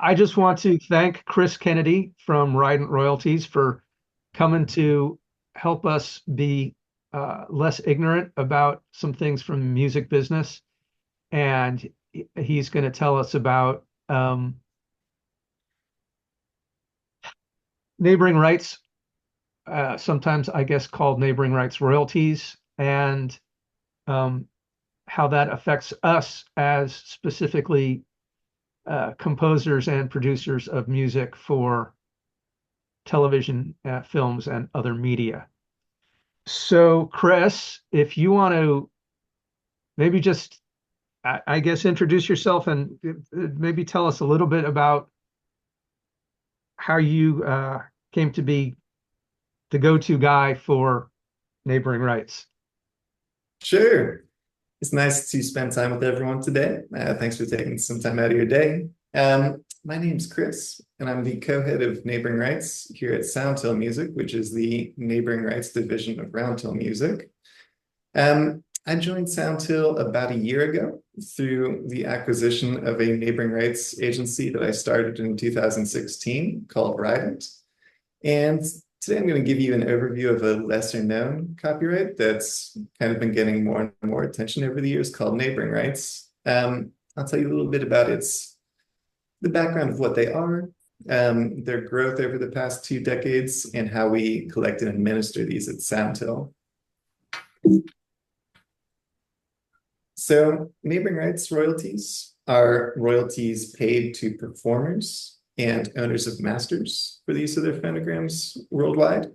I just want to thank Chris Kennedy from Rident Royalties for coming to help us be less ignorant about some things from the music business. And he's going to tell us about neighboring rights, sometimes I guess called neighboring rights royalties, and um, how that affects us as specifically composers and producers of music for television, films, and other media. So, Chris, if you want to maybe just, I guess, introduce yourself and maybe tell us a little bit about how you came to be the go-to guy for neighboring rights. Sure. It's nice to spend time with everyone today. Thanks for taking some time out of your day. My name's Chris, and I'm the co-head of Neighboring Rights here at Soundtail Music, which is the Neighboring Rights division of Roundtail Music. I joined Soundtail about a year ago through the acquisition of a neighboring rights agency that I started in 2016 called Rident. And today I'm going to give you an overview of a lesser known copyright that's kind of been getting more and more attention over the years called neighboring rights. I'll tell you a little bit about the background of what they are, their growth over the past 2 decades, and how we collect and administer these at Soundtail. So neighboring rights royalties are royalties paid to performers and owners of masters for the use of their phonograms worldwide.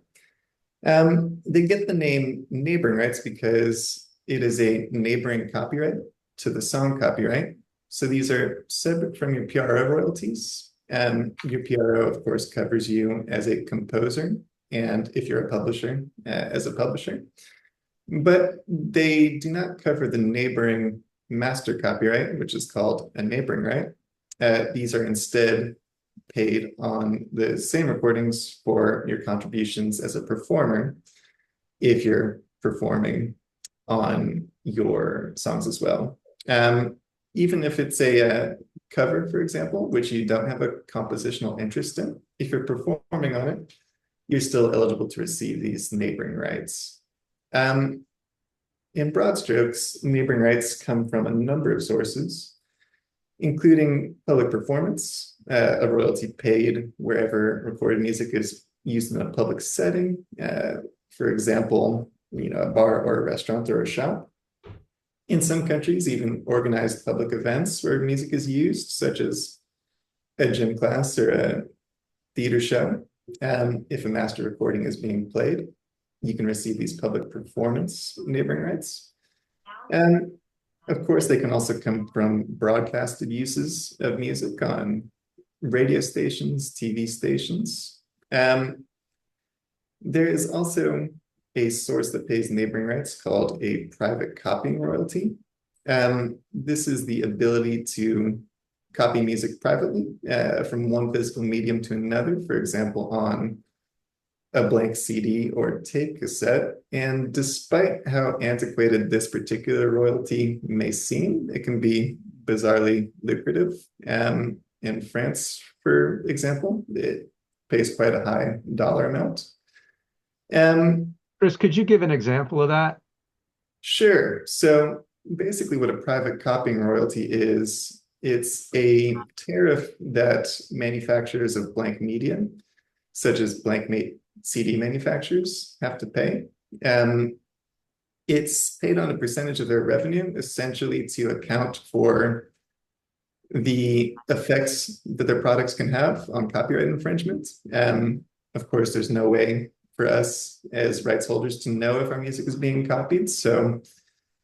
They get the name neighboring rights because it is a neighboring copyright to the song copyright. So these are separate from your PRO royalties. Your PRO, of course, covers you as a composer, and if you're a publisher, as a publisher. But they do not cover the neighboring master copyright, which is called a neighboring right. These are instead paid on the same recordings for your contributions as a performer if you're performing on your songs as well. Even if it's a cover, for example, which you don't have a compositional interest in, if you're performing on it, you're still eligible to receive these neighboring rights. In broad strokes, neighboring rights come from a number of sources, including public performance, a royalty paid wherever recorded music is used in a public setting. For example, a bar or a restaurant or a shop. In some countries, even organized public events where music is used, such as a gym class or a theater show. If a master recording is being played, you can receive these public performance neighboring rights. And of course, they can also come from broadcasted uses of music on radio stations, TV stations. There is also a source that pays neighboring rights called a private copying royalty. This is the ability to copy music privately from one physical medium to another, for example, on a blank CD or tape cassette. And despite how antiquated this particular royalty may seem, it can be bizarrely lucrative. In France, for example, it pays quite a high dollar amount. Chris, could you give an example of that? Sure. So basically what a private copying royalty is, it's a tariff that manufacturers of blank media, such as blank CD manufacturers, have to pay. It's paid on a percentage of their revenue, essentially to account for the effects that their products can have on copyright infringement. Of course, there's no way for us as rights holders to know if our music is being copied. So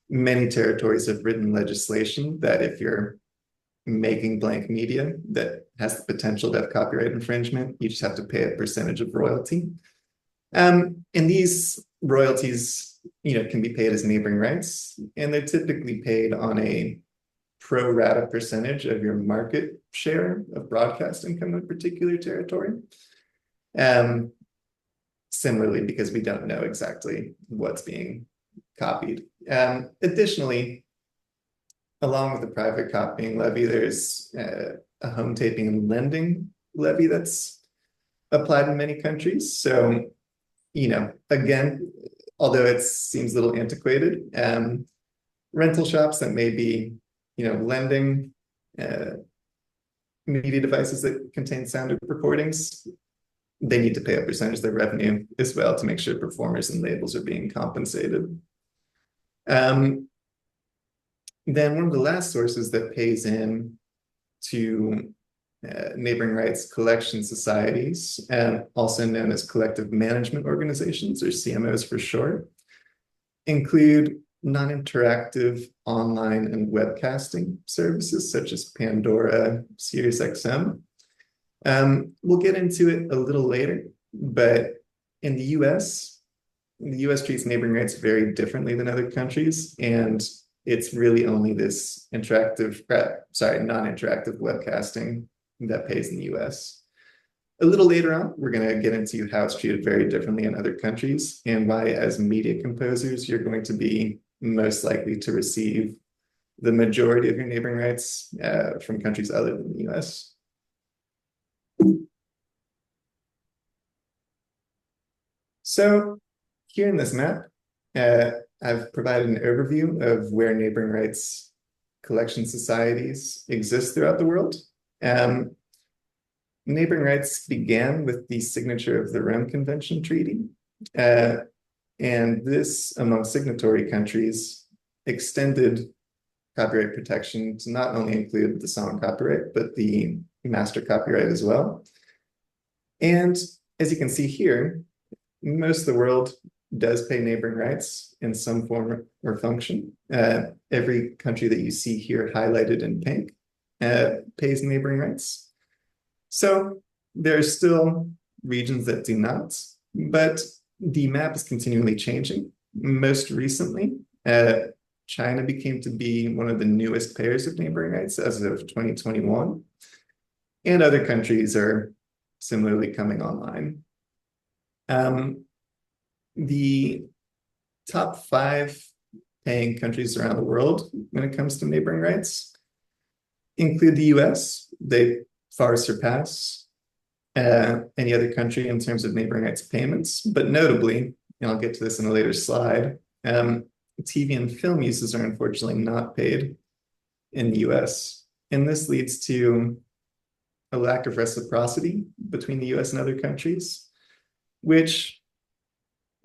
many territories have written legislation that if you're making blank media that has the potential to have copyright infringement, you just have to pay a percentage of royalty. And these royalties, can be paid as neighboring rights, and they're typically paid on a pro rata percentage of your market share of broadcast income in a particular territory. Similarly, because we don't know exactly what's being copied. Additionally, along with the private copying levy, there's a home taping and lending levy that's applied in many countries. So, again, although it seems a little antiquated, rental shops that may be, lending uh, media devices that contain sound recordings, they need to pay a percentage of their revenue as well to make sure performers and labels are being compensated. Um, then one of the last sources that pays in to neighboring rights collection societies, also known as collective management organizations, or CMOs for short, include non-interactive online and webcasting services such as Pandora, SiriusXM. We'll get into it a little later, but in the US treats neighboring rights very differently than other countries, and it's really only this non-interactive webcasting that pays in the US. A little later on, we're going to get into how it's treated very differently in other countries and why, as media composers, you're going to be most likely to receive the majority of your neighboring rights from countries other than the US. So here in this map, I've provided an overview of where neighboring rights collection societies exist throughout the world. Neighboring rights began with the signature of the Rome Convention Treaty, and this, among signatory countries, extended copyright protection to not only include the song copyright, but the master copyright as well. And as you can see here, most of the world does pay neighboring rights in some form or function. Every country that you see here highlighted in pink pays neighboring rights. So there are still regions that do not, but the map is continually changing. Most recently, China became to be one of the newest payers of neighboring rights as of 2021, and other countries are similarly coming online. The top 5 paying countries around the world when it comes to neighboring rights include the US. They far surpass any other country in terms of neighboring rights payments, but notably, and I'll get to this in a later slide, TV and film uses are unfortunately not paid in the US. And this leads to a lack of reciprocity between the US and other countries, which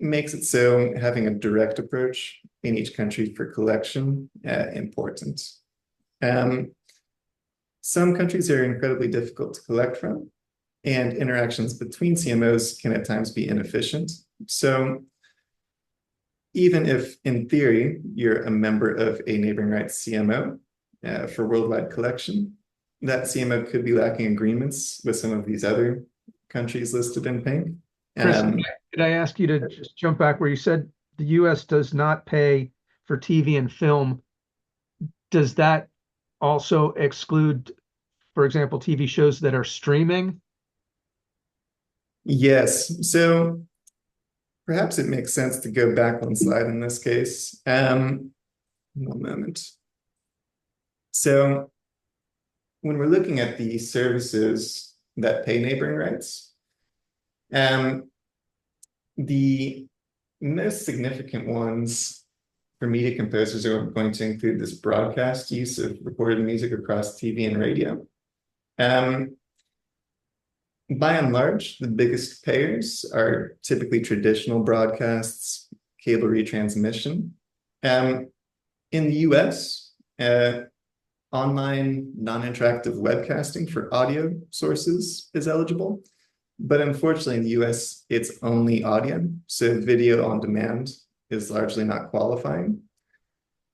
makes it so having a direct approach in each country for collection important. Some countries are incredibly difficult to collect from, and interactions between CMOs can at times be inefficient. So even if, in theory, you're a member of a neighboring rights CMO for worldwide collection, that CMO could be lacking agreements with some of these other countries listed in pink. Chris, could I ask you to just jump back where you said the US does not pay for TV and film? Does that also exclude, for example, TV shows that are streaming? Yes. So perhaps it makes sense to go back one slide in this case. One moment. So when we're looking at the services that pay neighboring rights, the most significant ones for media composers are going to include this broadcast use of recorded music across TV and radio. By and large, the biggest payers are typically traditional broadcasts, cable retransmission. In the US, online non-interactive webcasting for audio sources is eligible. But unfortunately, in the US, it's only audio. So video on demand is largely not qualifying.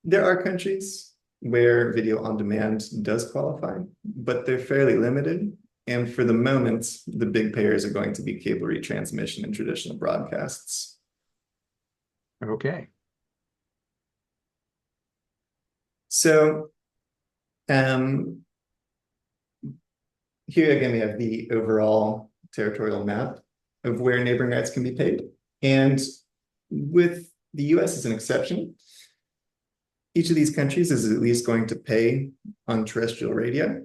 There are countries where video on demand does qualify, but they're fairly limited. And for the moment, the big payers are going to be cable retransmission and traditional broadcasts. Okay. So here again, we have the overall territorial map of where neighboring rights can be paid. And with the US as an exception, each of these countries is at least going to pay on terrestrial radio.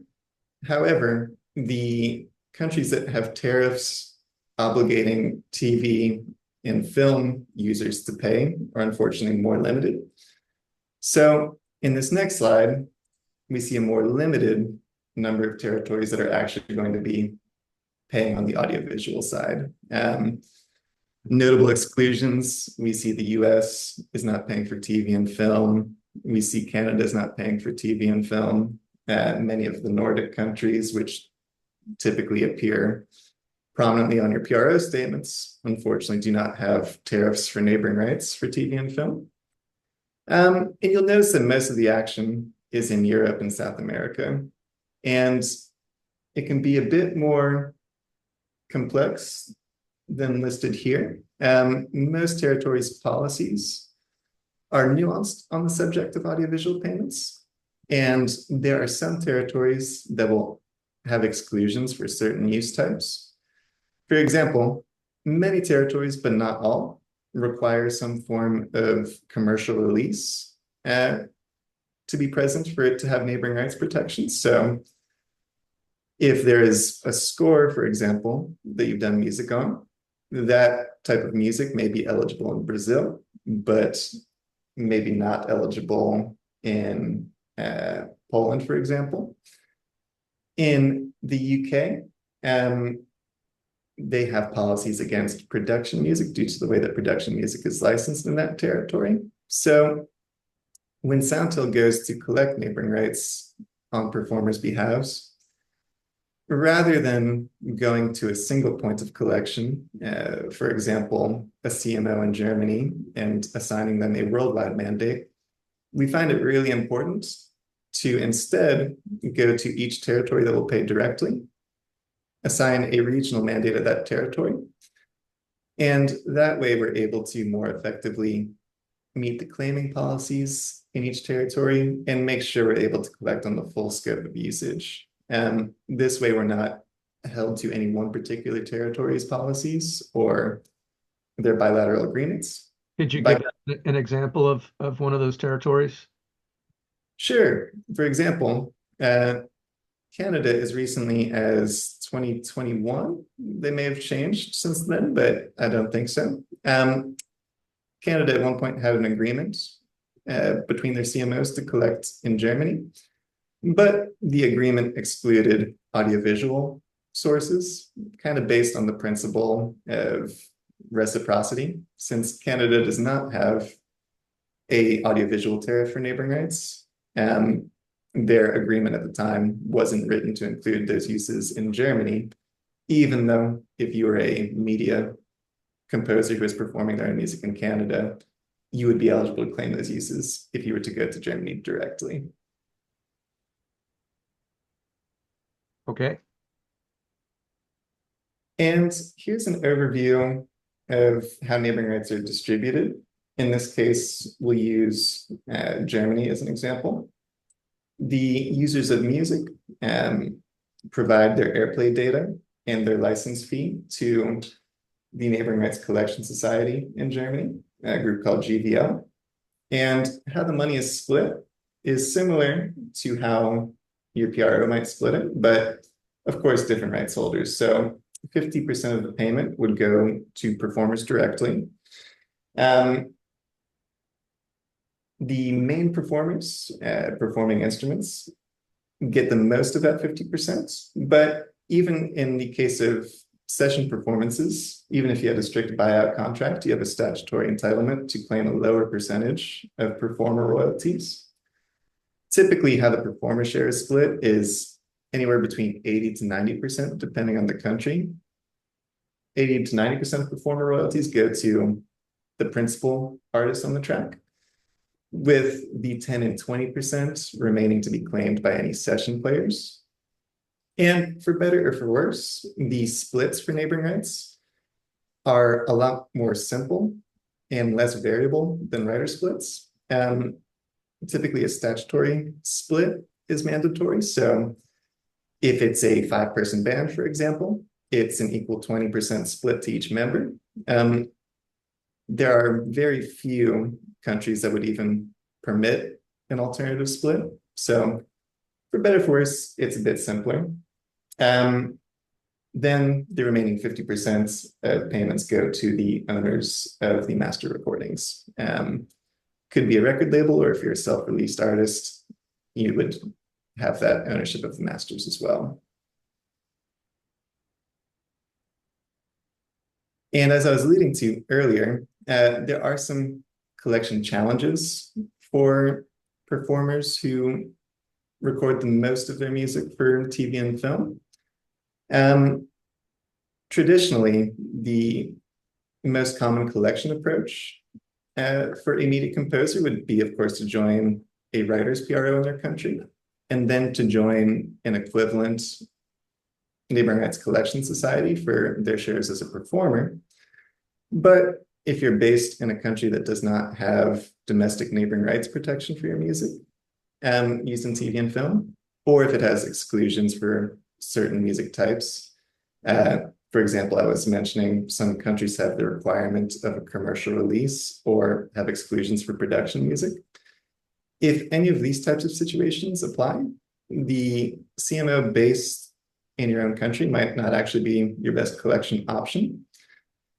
However, the countries that have tariffs obligating TV and film users to pay are unfortunately more limited. So in this next slide, we see a more limited number of territories that are actually going to be paying on the audiovisual side. Notable exclusions, we see the US is not paying for TV and film. We see Canada is not paying for TV and film. Many of the Nordic countries, which typically appear prominently on your PRO statements, unfortunately do not have tariffs for neighboring rights for TV and film. And you'll notice that most of the action is in Europe and South America. And it can be a bit more complex than listed here. Most territories' policies are nuanced on the subject of audiovisual payments. And there are some territories that will have exclusions for certain use types. For example, many territories, but not all, require some form of commercial release to be present for it to have neighboring rights protections. So if there is a score, for example, that you've done music on, that type of music may be eligible in Brazil, but maybe not eligible in Poland, for example. In the UK, they have policies against production music due to the way that production music is licensed in that territory. So when Soundtel goes to collect neighboring rights on performers' behalves, rather than going to a single point of collection, for example, a CMO in Germany, and assigning them a worldwide mandate, we find it really important to instead go to each territory that will pay directly, assign a regional mandate of that territory, and that way we're able to more effectively meet the claiming policies in each territory and make sure we're able to collect on the full scope of usage. And this way we're not held to any one particular territory's policies or their bilateral agreements. Could you By give an example of one of those territories? Sure, for example, Canada as recently as 2021, they may have changed since then, but I don't think so. Canada at one point had an agreement between their CMOs to collect in Germany, but the agreement excluded audiovisual sources, kind of based on the principle of reciprocity. Since Canada does not have a audiovisual tariff for neighboring rights, their agreement at the time wasn't written to include those uses in Germany, even though if you were a media composer who was performing their own music in Canada, you would be eligible to claim those uses if you were to go to Germany directly. Okay. And here's an overview of how neighboring rights are distributed. In this case, we'll use Germany as an example. The users of music provide their airplay data and their license fee to the Neighboring Rights Collection Society in Germany, a group called GVL. And how the money is split is similar to how your PRO might split it, but of course, different rights holders. So 50% of the payment would go to performers directly. The main performers, performing instruments, get the most of that 50%. But even in the case of session performances, even if you had a strict buyout contract, you have a statutory entitlement to claim a lower percentage of performer royalties. Typically, how the performer share is split is anywhere between 80 to 90%, depending on the country. 80 to 90% of performer royalties go to the principal artist on the track, with the 10 and 20% remaining to be claimed by any session players. And for better or for worse, the splits for neighboring rights are a lot more simple and less variable than writer splits. Typically, a statutory split is mandatory. So if it's a 5-person band, for example, it's an equal 20% split to each member. There are very few countries that would even permit an alternative split. So, For better or for worse, it's a bit simpler. Um, then the remaining 50% of payments go to the owners of the master recordings. Could be a record label, or if you're a self-released artist, you would have that ownership of the masters as well. And as I was alluding to earlier, there are some collection challenges for performers who record the most of their music for TV and film. Um, Traditionally, the most common collection approach for a media composer would be, of course, to join a writer's PRO in their country, and then to join an equivalent neighboring rights collection society for their shares as a performer. But if you're based in a country that does not have domestic neighboring rights protection for your music used in TV and film, or if it has exclusions for certain music types, for example, I was mentioning some countries have the requirement of a commercial release or have exclusions for production music. If any of these types of situations apply, the CMO based in your own country might not actually be your best collection option.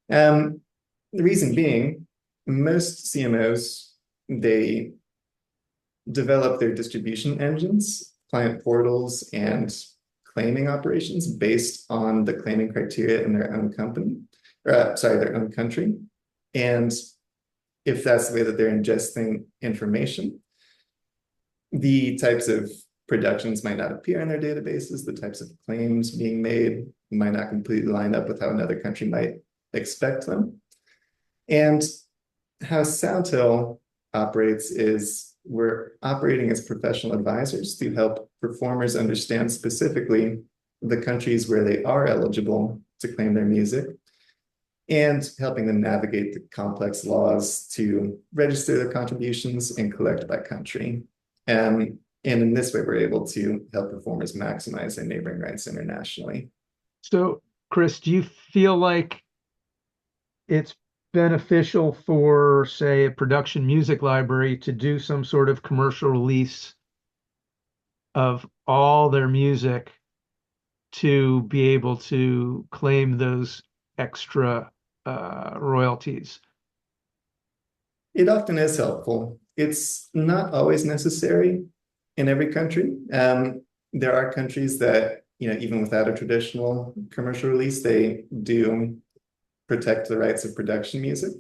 The reason being, most CMOs, they develop their distribution engines, client portals, and claiming operations based on the claiming criteria in their own company, or their own country. And if that's the way that they're ingesting information, the types of productions might not appear in their databases, the types of claims being made might not completely line up with how another country might expect them. And how Soundhill operates is we're operating as professional advisors to help performers understand specifically the countries where they are eligible to claim their music, and helping them navigate the complex laws to register their contributions and collect by country. And in this way, we're able to help performers maximize their neighboring rights internationally. So, Chris, do you feel like it's beneficial for, say, a production music library to do some sort of commercial release of all their music to be able to claim those extra royalties? It often is helpful. It's not always necessary in every country. There are countries that, even without a traditional commercial release, they do protect the rights of production music.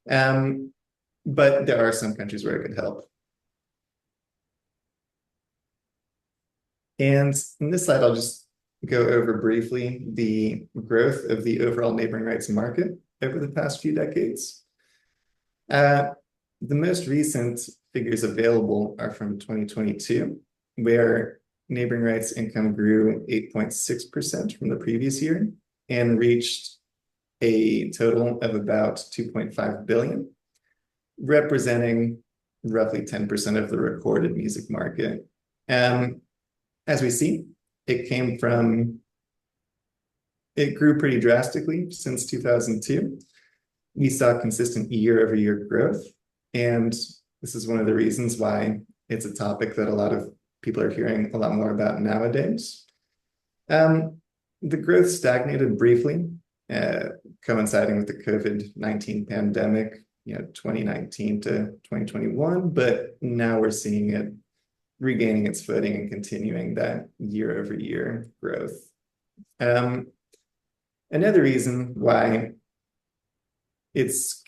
But there are some countries where it could help. And in this slide, I'll just go over briefly the growth of the overall neighboring rights market over the past few decades. The most recent figures available are from 2022, where neighboring rights income grew 8.6% from the previous year and reached a total of about 2.5 billion, representing roughly 10% of the recorded music market. As we see, it grew pretty drastically since 2002. We saw consistent year-over-year growth, and this is one of the reasons why it's a topic that a lot of people are hearing a lot more about nowadays. The growth stagnated briefly, coinciding with the COVID-19 pandemic, 2019 to 2021, but now we're seeing it regaining its footing and continuing that year-over-year growth. Another reason why it's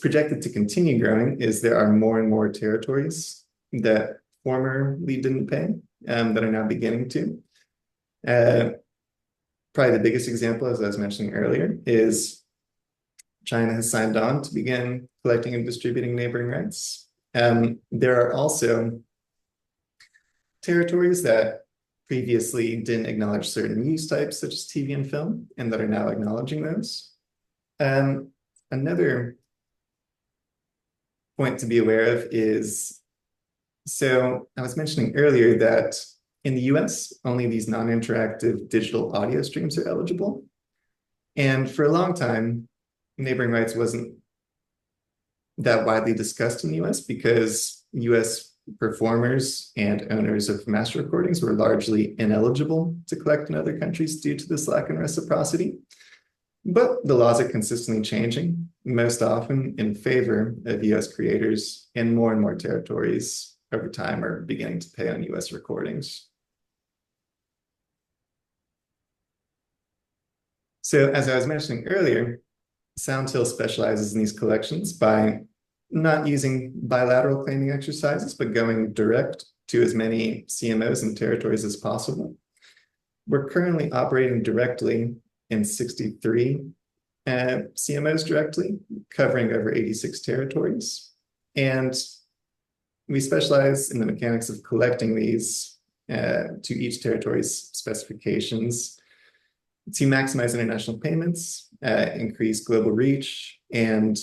projected to continue growing is there are more and more territories that formerly didn't pay that are now beginning to. Probably the biggest example, as I was mentioning earlier, is China has signed on to begin collecting and distributing neighboring rights. There are also territories that previously didn't acknowledge certain use types, such as TV and film, and that are now acknowledging those. Another point to be aware of is, so I was mentioning earlier that in the US, only these non-interactive digital audio streams are eligible. And for a long time, neighboring rights wasn't that widely discussed in the US because US performers and owners of master recordings were largely ineligible to collect in other countries due to this lack in reciprocity. But the laws are consistently changing, most often in favor of US creators, and more territories over time are beginning to pay on US recordings. So, as I was mentioning earlier, Soundhill specializes in these collections by not using bilateral claiming exercises, but going direct to as many CMOs and territories as possible. We're currently operating directly in 63 CMOs directly, covering over 86 territories. And we specialize in the mechanics of collecting these to each territory's specifications to maximize international payments, increase global reach, and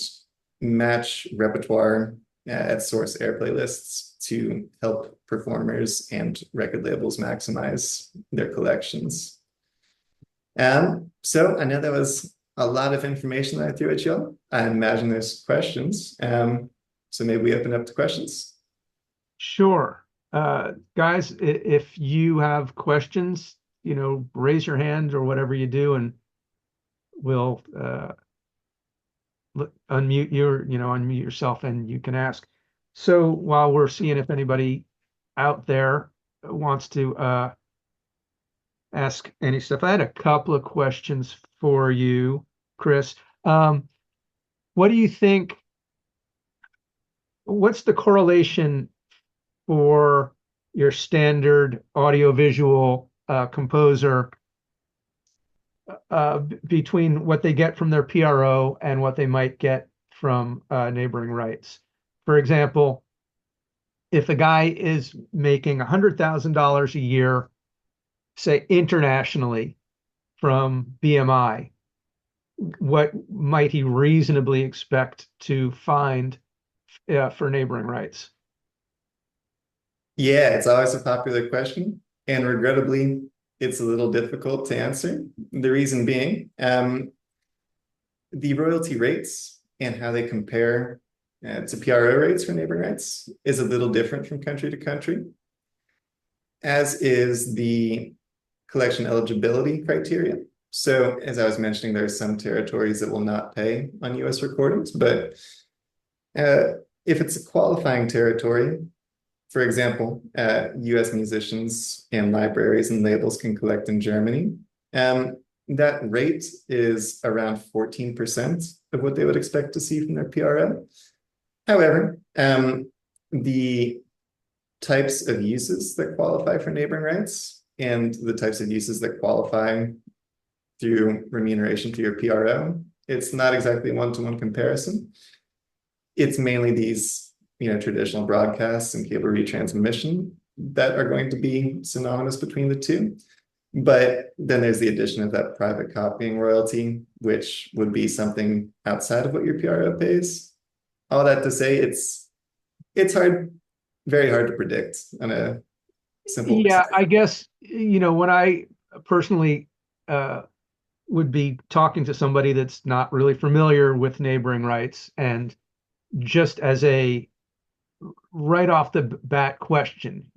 match repertoire at source airplay lists to help performers and record labels maximize their collections. So I know that was a lot of information that I threw at y'all. I imagine there's questions. So maybe we open up to questions. Sure. Guys, if you have questions, raise your hand or whatever you do, and we'll unmute unmute yourself and you can ask. So while we're seeing if anybody out there wants to ask any stuff, I had a couple of questions for you, Chris. What do you think? What's the correlation for your standard audiovisual composer between what they get from their PRO and what they might get from neighboring rights? For example, if a guy is making $100,000 a year, say internationally from BMI, what might he reasonably expect to find for neighboring rights? Yeah, it's always a popular question. And regrettably, it's a little difficult to answer. The reason being, the royalty rates and how they compare to PRO rates for neighboring rights is a little different from country to country, as is the collection eligibility criteria. So, as I was mentioning, there are some territories that will not pay on US recordings, but if it's a qualifying territory, for example, US musicians and libraries and labels can collect in Germany. That rate is around 14% of what they would expect to see from their PRO. However, the types of uses that qualify for neighboring rights and the types of uses that qualify through remuneration to your PRO, it's not exactly one-to-one comparison. It's mainly these traditional broadcasts and cable retransmission that are going to be synonymous between the two. But then there's the addition of that private copying royalty, which would be something outside of what your PRO pays. All that to say, it's hard, very hard to predict on a simple Yeah, percentage. I guess, when I personally would be talking to somebody that's not really familiar with neighboring rights, and just as a right off the bat question,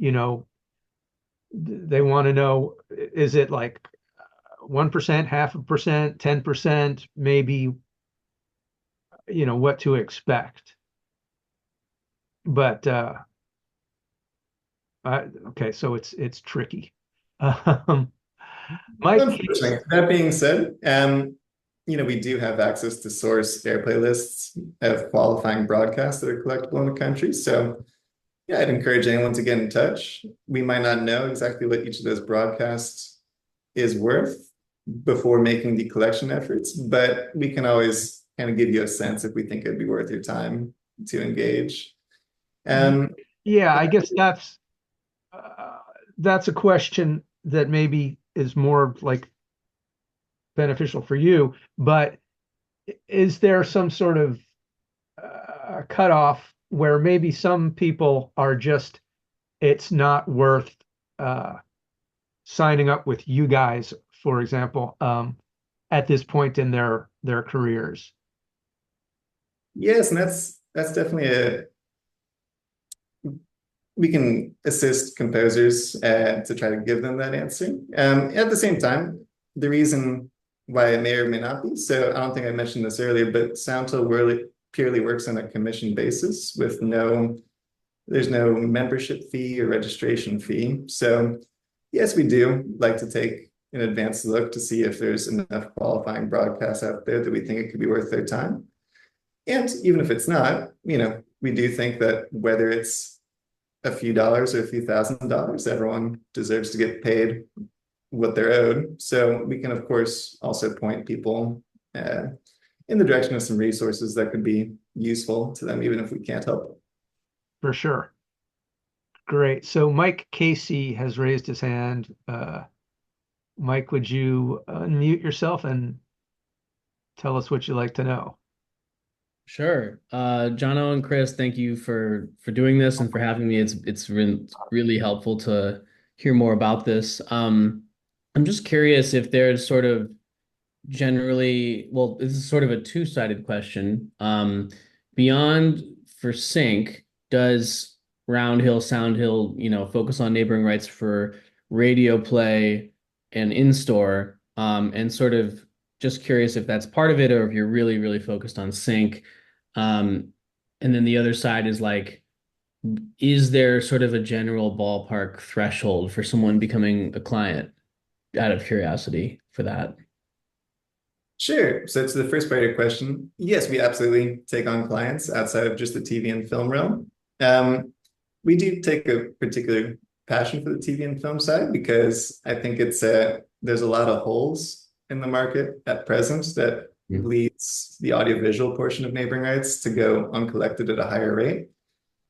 they want to know, is it like 1%, half a percent, 10%, maybe, what to expect. But okay, so it's tricky. Um, Mike, Unfortunately, that being said, we do have access to source airplay lists of qualifying broadcasts that are collectible in the country. So yeah, I'd encourage anyone to get in touch. We might not know exactly what each of those broadcasts is worth before making the collection efforts, but we can always kind of give you a sense if we think it'd be worth your time to engage. Um, yeah, I guess that's a question that maybe is more like beneficial for you, but is there some sort of cutoff where maybe some people are just, it's not worth uh, signing up with you guys, for example, at this point in their careers? yes, and that's definitely we can assist composers to try to give them that answer. At the same time, the reason why it may or may not be, so I don't think I mentioned this earlier, but Soundtool really purely works on a commission basis with there's no membership fee or registration fee. So yes, we do like to take an advanced look to see if there's enough qualifying broadcasts out there that we think it could be worth their time. And even if it's not, we do think that whether it's a few dollars or a few $1,000s, everyone deserves to get paid what they're owed. So we can, of course, also point people uh, in the direction of some resources that could be useful to them, even if we can't help. For sure. Great. So Mike Casey has raised his hand. Mike, would you unmute yourself and tell us what you'd like to know? Sure. Jono and Chris, thank you for doing this and for having me. It's really helpful to hear more about this. I'm just curious if there's sort of generally, well, this is sort of a two-sided question. Beyond for sync, does Roundhill, Soundhill, focus on neighboring rights for radio play and in-store? And sort of just curious if that's part of it or if you're really, really focused on sync. And then the other side is like, is there sort of a general ballpark threshold for someone becoming a client out of curiosity for that? Sure. So to the first part of your question, yes, we absolutely take on clients outside of just the TV and film realm. Um, we do take a particular passion for the TV and film side because I think there's a lot of holes in the market at present that Mm. leads the audiovisual portion of neighboring rights to go uncollected at a higher rate.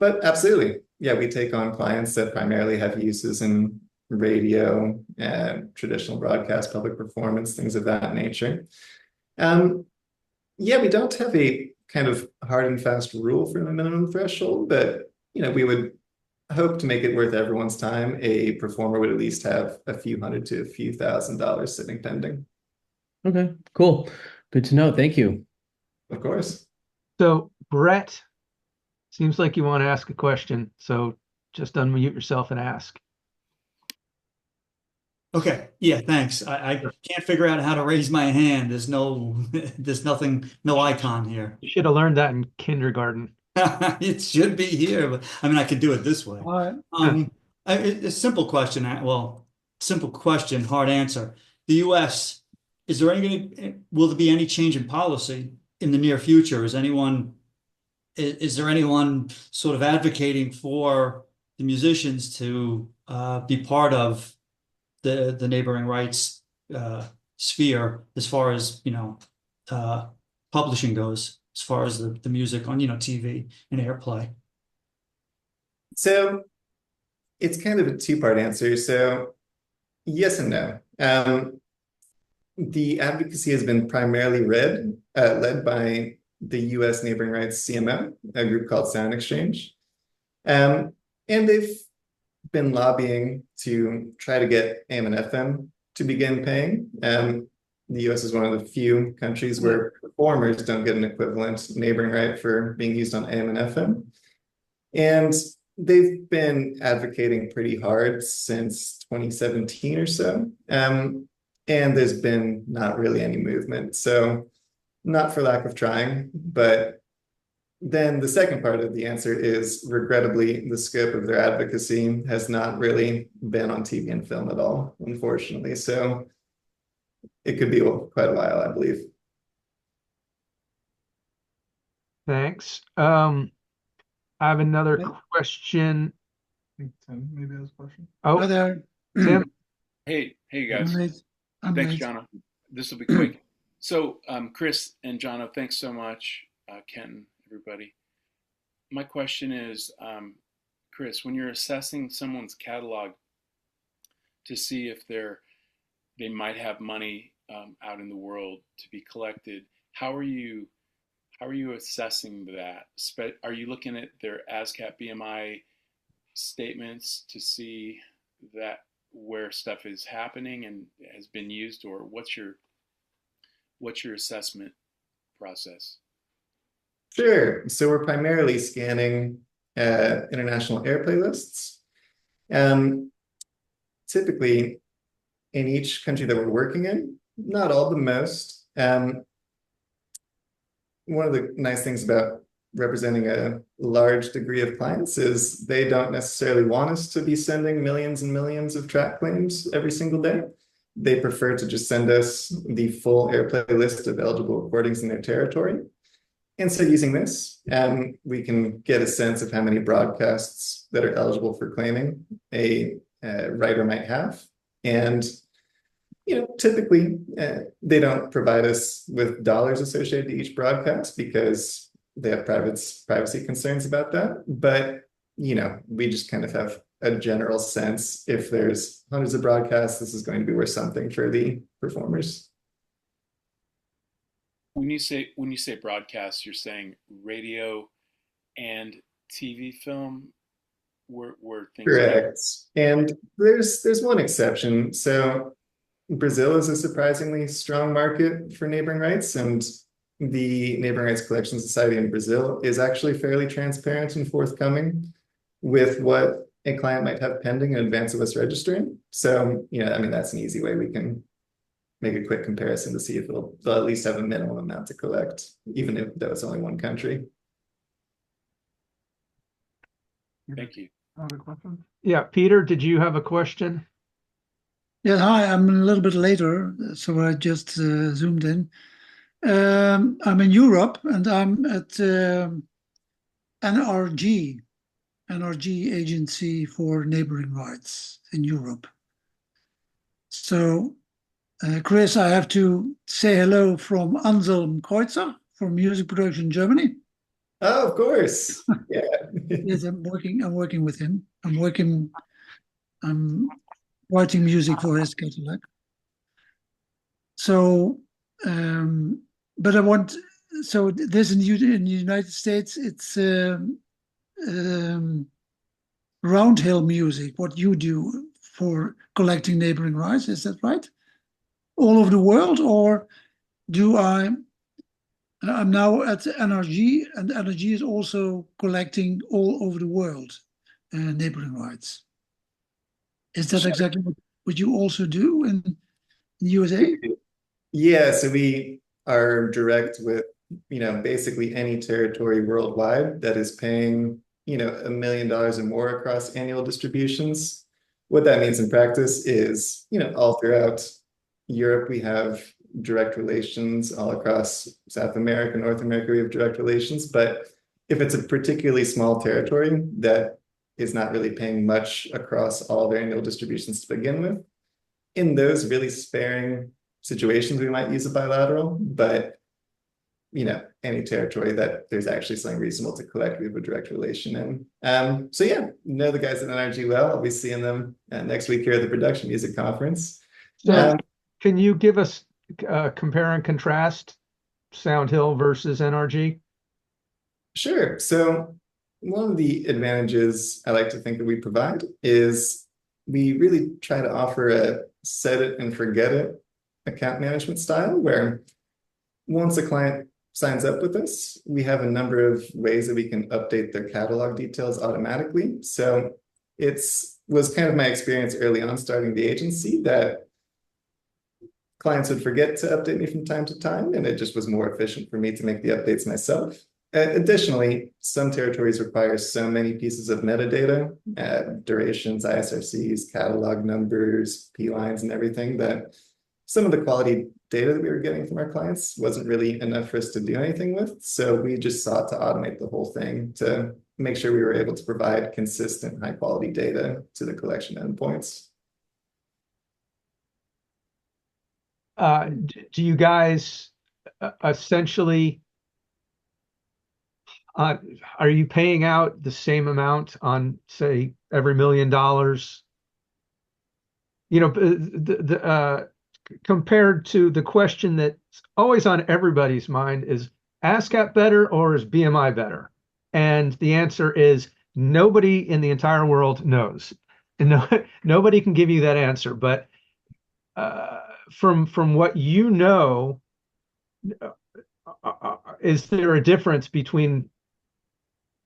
But absolutely, yeah, we take on clients that primarily have uses in radio, traditional broadcast, public performance, things of that nature. Um, yeah, we don't have a kind of hard and fast rule for the minimum threshold, but we would hope to make it worth everyone's time. A performer would at least have a few hundred to a few $1,000s sitting pending. Okay, cool. Good to know. Thank you. Of course. So, Brett, seems like you want to ask a question. So just unmute yourself and ask. Okay, yeah, thanks. I can't figure out how to raise my hand. There's no, there's nothing, no icon here. You should have learned that in kindergarten. It should be here, but I mean, I could do it this way. What? A simple question, well, simple question, hard answer. The U.S., will there be any change in policy in the near future? Is there anyone sort of advocating for the musicians to be part of the neighboring rights sphere as far as uh, publishing goes, as far as the music on TV and airplay? So it's kind of a two-part answer. So yes and no. The advocacy has been primarily led by the U.S. Neighboring Rights CMO, a group called Sound Exchange. And they've been lobbying to try to get AM and FM to begin paying. The US is one of the few countries where performers don't get an equivalent neighboring right for being used on AM and FM. And they've been advocating pretty hard since 2017 or so. And there's been not really any movement. So not for lack of trying, but then the second part of the answer is regrettably, the scope of their advocacy has not really been on TV and film at all, unfortunately. So it could be quite a while, I believe. Thanks. I have another question. I think Tim maybe has a question. Oh, Hi there. Tim. Hey I'm guys. late. I'm Thanks, late. Jono. This will be quick. So, Chris and Jono, thanks so much. Kenton, everybody. My question is, Chris, when you're assessing someone's catalog to see if they might have money out in the world to be collected, how are you assessing that? Are you looking at their ASCAP BMI statements to see that where stuff is happening and has been used, or what's your assessment process? Sure. So we're primarily scanning international airplay lists. Um, Typically, in each country that we're working in, not all, but most, one of the nice things about representing a large degree of clients is they don't necessarily want us to be sending millions and millions of track claims every single day. They prefer to just send us the full airplay list of eligible recordings in their territory. And so using this, we can get a sense of how many broadcasts that are eligible for claiming a writer might have. And typically they don't provide us with dollars associated to each broadcast because they have privacy concerns about that. But, we just kind of have a general sense if there's hundreds of broadcasts, this is going to be worth something for the performers. When you say broadcast, you're saying radio and TV film were things like. Correct. And there's one exception. So Brazil is a surprisingly strong market for neighboring rights, and the Neighboring Rights Collection Society in Brazil is actually fairly transparent and forthcoming with what a client might have pending in advance of us registering. So, that's an easy way we can make a quick comparison to see if they'll at least have a minimum amount to collect, even if that was only one country. Thank you. Other questions? Yeah, Peter, did you have a question? Yeah, hi, I'm a little bit later, so I just zoomed in. I'm in Europe and I'm at NRG Agency for Neighboring Rights in Europe. So, Chris, I have to say hello from Anselm Kreutzer from Music Production Germany. Oh, of course. Yeah. Yes, I'm working with him. I'm writing music for his catalog. So, but this in the United States, it's roundhill music, what you do for collecting neighboring rights, is that right? All over the world, or I'm now at NRG, and NRG is also collecting all over the world neighboring rights. Is that exactly what you also do in the USA? Yeah, so we are direct with, basically any territory worldwide that is paying, $1 million or more across annual distributions. What that means in practice is, all throughout Europe, we have direct relations. All across South America, North America, we have direct relations. But if it's a particularly small territory that is not really paying much across all their annual distributions to begin with, in those really sparing situations, we might use a bilateral, but any territory that there's actually something reasonable to collect, we have a direct relation in. So yeah, know the guys at NRG well. I'll be seeing them next week here at the Production Music Conference. So can you give us compare and contrast Soundhill versus NRG? Sure. So one of the advantages I like to think that we provide is we really try to offer a set it and forget it account management style, where once a client signs up with us, we have a number of ways that we can update their catalog details automatically. So was kind of my experience early on starting the agency that clients would forget to update me from time to time, and it just was more efficient for me to make the updates myself. Additionally, some territories require so many pieces of metadata, durations, ISRCs, catalog numbers, P lines, and everything, that some of the quality data that we were getting from our clients wasn't really enough for us to do anything with. So we just sought to automate the whole thing to make sure we were able to provide consistent, high quality data to the collection endpoints. Do you guys essentially are you paying out the same amount on, say, every $1 million? Compared to the question that's always on everybody's mind is ASCAP better or is BMI better? And the answer is nobody in the entire world knows. And nobody can give you that answer. But from what you know, is there a difference between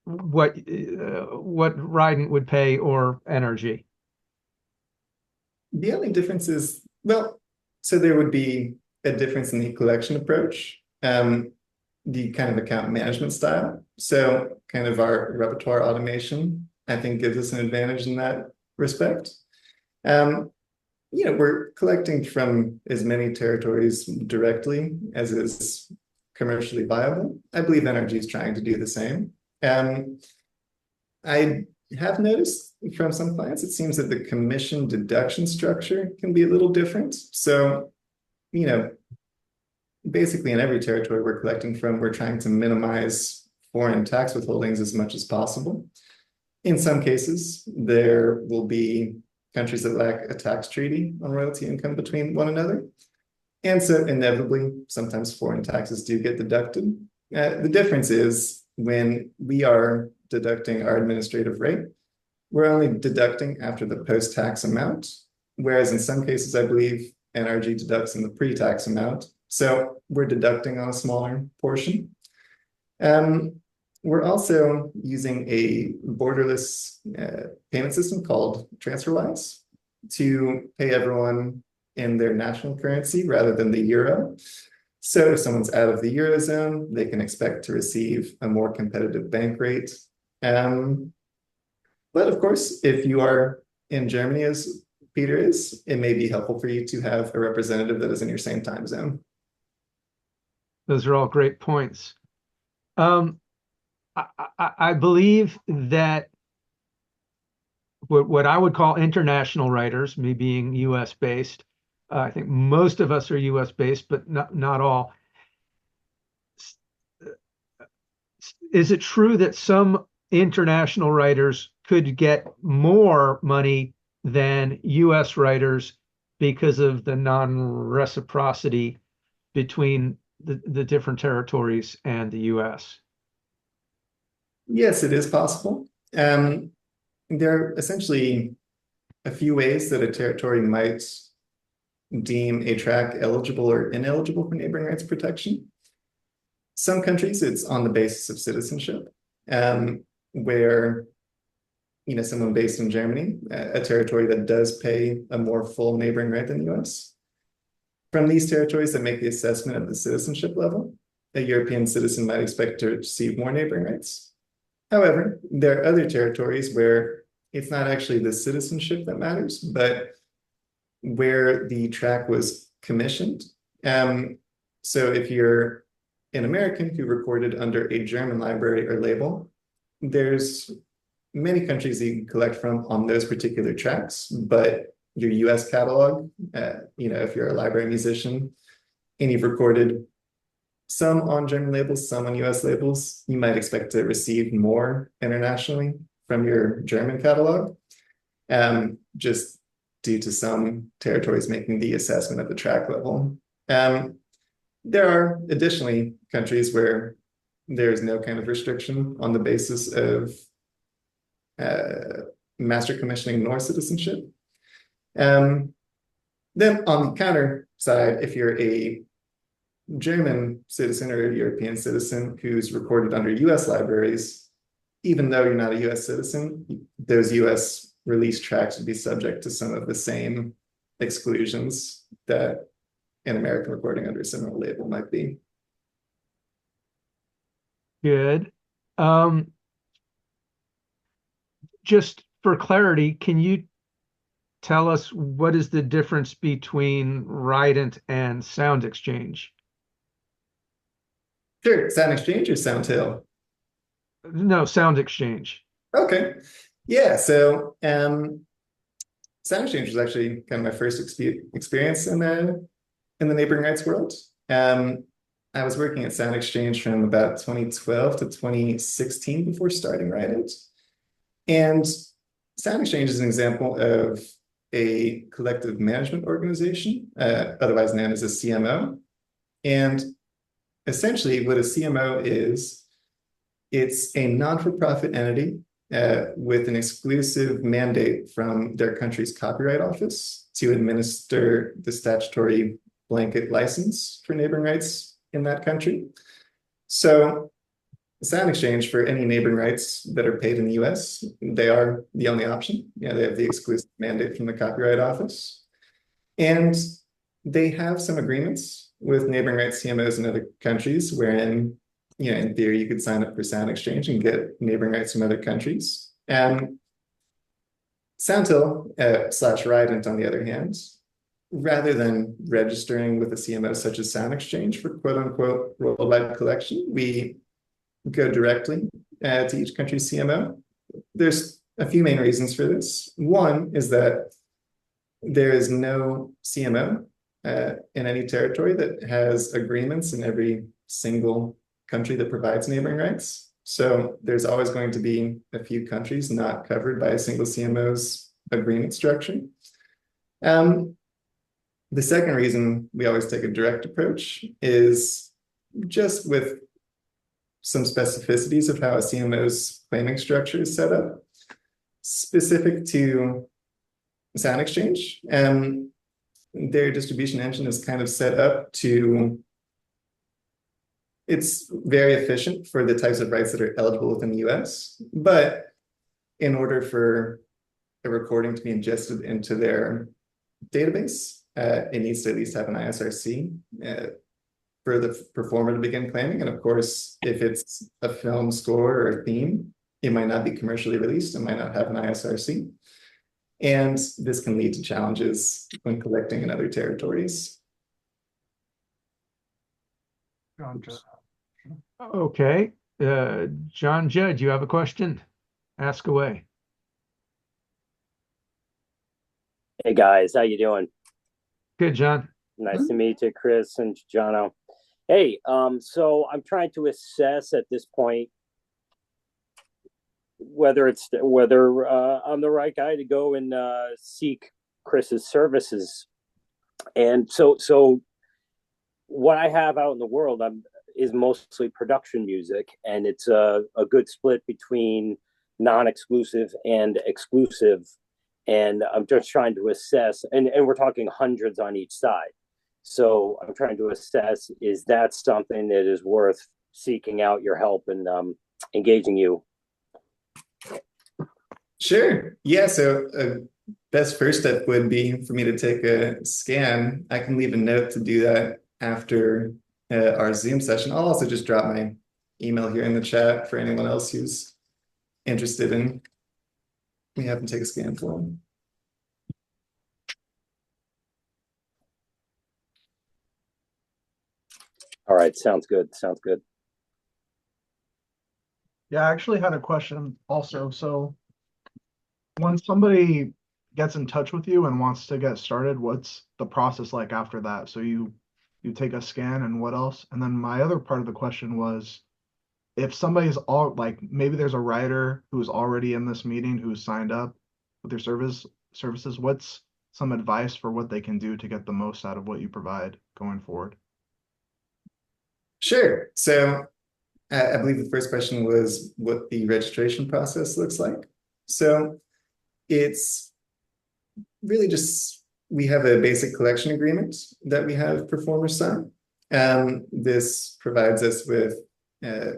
what Rident would pay or energy. The only difference is, well, so there would be a difference in the collection approach, the kind of account management style. So kind of our repertoire automation, I think, gives us an advantage in that respect. We're collecting from as many territories directly as is commercially viable. I believe NRG is trying to do the same. I have noticed from some clients, it seems that the commission deduction structure can be a little different. So, basically in every territory we're collecting from, we're trying to minimize foreign tax withholdings as much as possible. In some cases, there will be countries that lack a tax treaty on royalty income between one another. And so inevitably, sometimes foreign taxes do get deducted. The difference is when we are deducting our administrative rate, we're only deducting after the post-tax amount, whereas in some cases, I believe NRG deducts in the pre-tax amount. So we're deducting on a smaller portion. We're also using a borderless payment system called TransferWise to pay everyone in their national currency rather than the euro. So if someone's out of the Eurozone, they can expect to receive a more competitive bank rate. But of course, if you are in Germany, as Peter is, it may be helpful for you to have a representative that is in your same time zone. Those are all great points. I believe that what I would call international writers, me being US based, I think most of us are US based, but not all. Is it true that some international writers could get more money than US writers because of the non-reciprocity between the different territories and the US? Yes, it is possible. There are essentially a few ways that a territory might deem a track eligible or ineligible for neighboring rights protection. Some countries, it's on the basis of citizenship, where someone based in Germany, a territory that does pay a more full neighboring right than the US. From these territories that make the assessment at the citizenship level, a European citizen might expect to receive more neighboring rights. However, there are other territories where it's not actually the citizenship that matters, but where the track was commissioned. So if you're an American who recorded under a German library or label, there's many countries that you can collect from on those particular tracks, but your US catalog, if you're a library musician and you've recorded some on German labels, some on US labels, you might expect to receive more internationally from your German catalog, just due to some territories making the assessment at the track level. There are additionally countries where there is no kind of restriction on the basis of master commissioning nor citizenship. Then on the counter side, if you're a German citizen or a European citizen who's recorded under US libraries, even though you're not a US citizen, those US release tracks would be subject to some of the same exclusions that an American recording under a similar label might be. Good. Just for clarity, can you tell us what is the difference between Rident and Sound Exchange? Sure, Sound Exchange or Soundtail? No, Sound Exchange. Okay. Yeah, so Sound Exchange was actually kind of my first experience in the neighboring rights world. I was working at Sound Exchange from about 2012 to 2016 before starting Rident. And Sound Exchange is an example of a collective management organization, otherwise known as a CMO. And essentially what a CMO is, it's a non-for-profit entity with an exclusive mandate from their country's copyright office to administer the statutory blanket license for neighboring rights in that country. So sound exchange for any neighboring rights that are paid in the US, they are the only option. Yeah, they have the exclusive mandate from the Copyright Office. And they have some agreements with neighboring rights CMOs in other countries, wherein, in theory, you could sign up for sound exchange and get neighboring rights from other countries. And Soundhill slash Rident, on the other hand, rather than registering with a CMO such as Sound Exchange for quote unquote worldwide collection, we go directly to each country's CMO. There's a few main reasons for this. One is that there is no CMO in any territory that has agreements in every single country that provides neighboring rights. So there's always going to be a few countries not covered by a single CMO's agreement structure. The second reason we always take a direct approach is just with some specificities of how a CMO's claiming structure is set up, specific to Sound Exchange. Their distribution engine is kind of set up to, it's very efficient for the types of rights that are eligible within the US, but in order for a recording to be ingested into their database, it needs to at least have an ISRC for the performer to begin claiming. And of course, if it's a film score or a theme, it might not be commercially released, it might not have an ISRC. And this can lead to challenges when collecting in other territories. Okay. John Judge, you have a question? Ask away. Hey guys, how you doing? Good, John. Nice to meet you, Chris and Jono. Hey, so I'm trying to assess at this point whether I'm the right guy to go and seek Chris's services. And so what I have out in the world is mostly production music, and it's a good split between non-exclusive and exclusive. And I'm just trying to assess, and we're talking hundreds on each side. So I'm trying to assess, is that something that is worth seeking out your help and engaging you? Sure. Yeah. So best first step would be for me to take a scan. I can leave a note to do that after our Zoom session. I'll also just drop my email here in the chat for anyone else who's interested in me having to take a scan for them. All right. Sounds good. Sounds good. Yeah, I actually had a question also. So when somebody gets in touch with you and wants to get started, what's the process like after that? So you take a scan and what else? And then my other part of the question was, if somebody's all like, maybe there's a writer who's already in this meeting who's signed up with your services, what's some advice for what they can do to get the most out of what you provide going forward? Sure. So I believe the first question was what the registration process looks like. So it's really just, we have a basic collection agreement that we have performers sign. This provides us with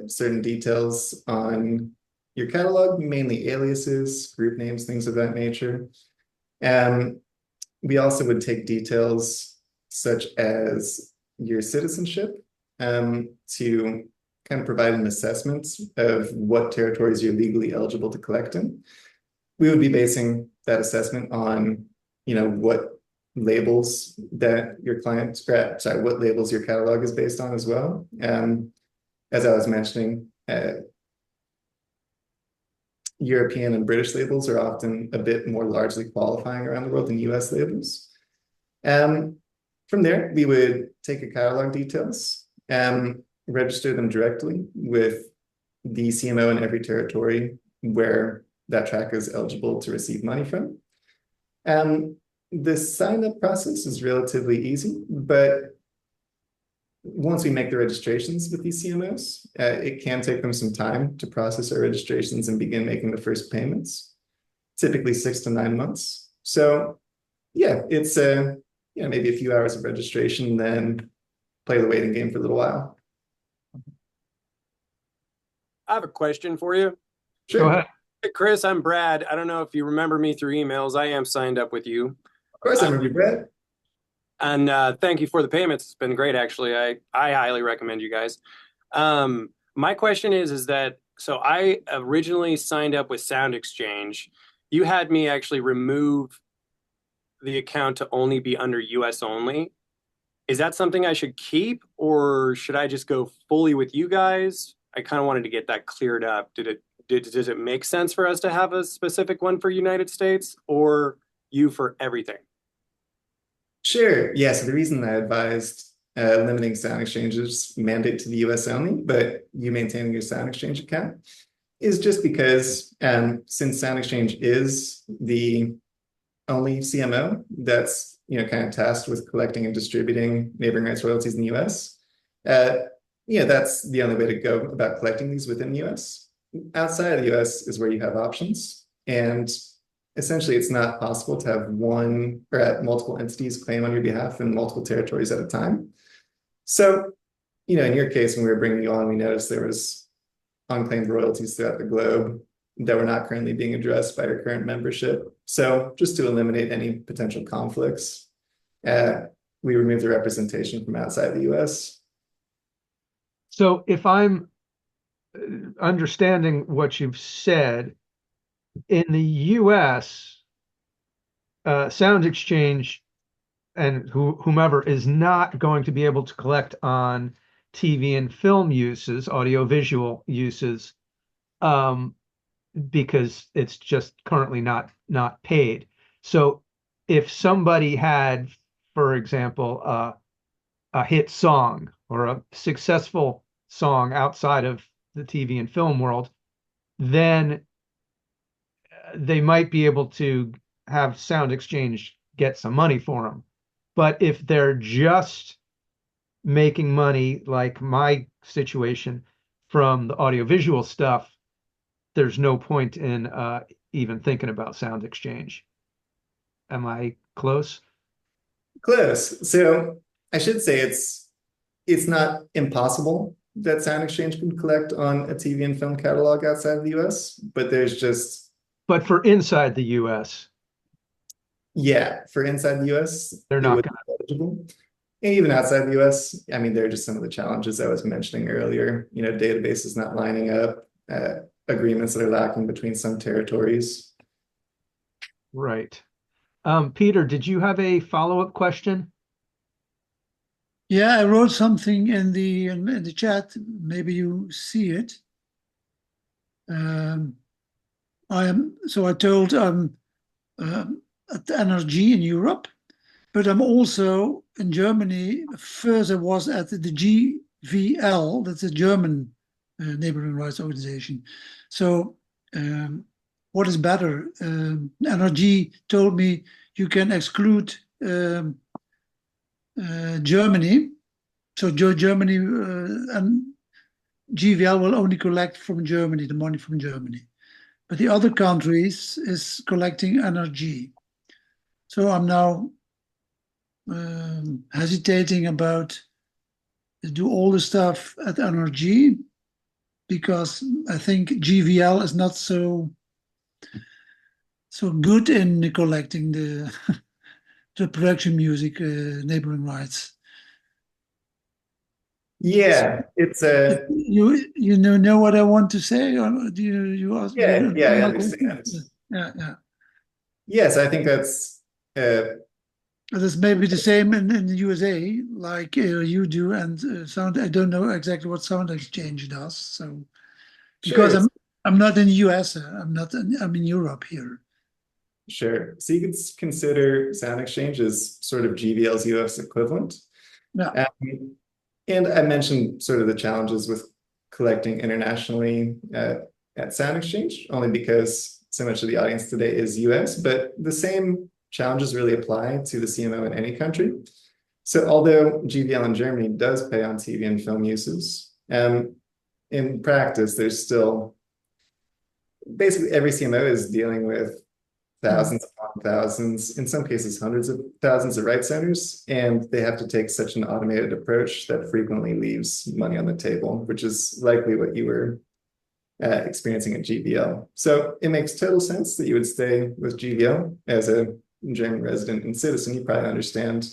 certain details on your catalog, mainly aliases, group names, things of that nature. We also would take details such as your citizenship to kind of provide an assessment of what territories you're legally eligible to collect in. We would be basing that assessment on, what labels that your client, what labels your catalog is based on as well. As I was mentioning, European and British labels are often a bit more largely qualifying around the world than US labels. From there, we would take a catalog details, register them directly with the CMO in every territory where that track is eligible to receive money from. The sign-up process is relatively easy, but once we make the registrations with these CMOs, it can take them some time to process our registrations and begin making the first payments, typically 6 to 9 months. So yeah, it's maybe a few hours of registration, then play the waiting game for a little while. I have a question for you. Go Sure. ahead. Hey, Chris, I'm Brad. I don't know if you remember me through emails. I am signed up with you. Of course, I remember you, Brett. And thank you for the payments. It's been great, actually. I highly recommend you guys. My question is that so I originally signed up with Sound Exchange. You had me actually remove the account to only be under US only. Is that something I should keep, or should I just go fully with you guys? I kind of wanted to get that cleared up. Does it make sense for us to have a specific one for United States or you for everything? Sure. Yeah. So the reason I advised limiting Sound Exchange's mandate to the US only, but you maintaining your Sound Exchange account, is just because since Sound Exchange is the only CMO that's kind of tasked with collecting and distributing neighboring rights royalties in the US, that's the only way to go about collecting these within the US. Outside of the US is where you have options, and essentially it's not possible to have one or multiple entities claim on your behalf in multiple territories at a time. So, in your case, when we were bringing you on, we noticed there was unclaimed royalties throughout the globe that were not currently being addressed by our current membership. So just to eliminate any potential conflicts, we removed the representation from outside the US. So if I'm understanding what you've said, in the US, Sound Exchange and whomever is not going to be able to collect on TV and film uses, audiovisual uses, because it's just currently not paid. So if somebody had, for example, a hit song or a successful song outside of the TV and film world, then they might be able to have Sound Exchange get some money for them. But if they're just making money, like my situation, from the audiovisual stuff, there's no point in even thinking about Sound Exchange. Am I close? Close. So I should say it's not impossible that Sound Exchange can collect on a TV and film catalog outside of the US, but there's just But for inside the US, for inside the US, they're it not would going be eligible. And even outside the US, I mean, there are just some of the challenges I was mentioning earlier. Databases not lining up, agreements that are lacking between some territories. Right. Peter, did you have a follow-up question? Yeah, I wrote something in the chat. Maybe you see it. I told at the NRG in Europe, but I'm also in Germany. First, I was at the GVL, that's a German neighboring rights organization. So, what is better? NRG told me you can exclude Germany. So Germany and GVL will only collect from Germany, the money from Germany. But the other countries is collecting NRG. So I'm now hesitating about do all the stuff at NRG, because I think GVL is not so good in collecting the the production music neighboring rights. Yeah, it's a You know what I want to say, or do you ask? I understand. Yeah. Yes, I think that's That's maybe the same in the USA, like you do, and Sound. I don't know exactly what Sound Exchange does. So because sure. I'm not in the US, I'm in Europe here. Sure. So you could consider Sound Exchange as sort of GVL's US equivalent. Yeah. And I mentioned sort of the challenges with collecting internationally at Sound Exchange, only because so much of the audience today is US, but the same challenges really apply to the CMO in any country. So although GVL in Germany does pay on TV and film uses, in practice, there's still basically every CMO is dealing with thousands upon thousands, in some cases hundreds of thousands of rights owners, and they have to take such an automated approach that frequently leaves money on the table, which is likely what you were experiencing a GVL. So it makes total sense that you would stay with GVL as a German resident and citizen. You probably understand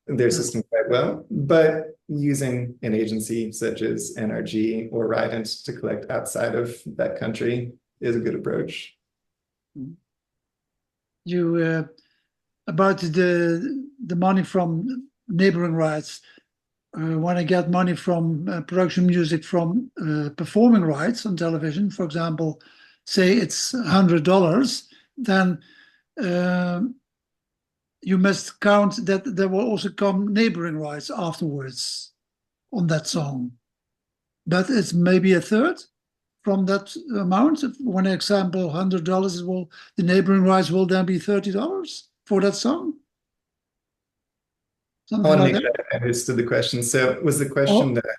their system quite well, but using an agency such as NRG or Rident to collect outside of that country is a good approach. You about the money from neighboring rights. When I get money from production music from performing rights on television, for example, say it's $100, then you must count that there will also come neighboring rights afterwards on that song. But it's maybe a third from that amount. When I example $100, the neighboring rights will then be $30 for that song. I Something want to like make that. sure I understood the question. So was the question that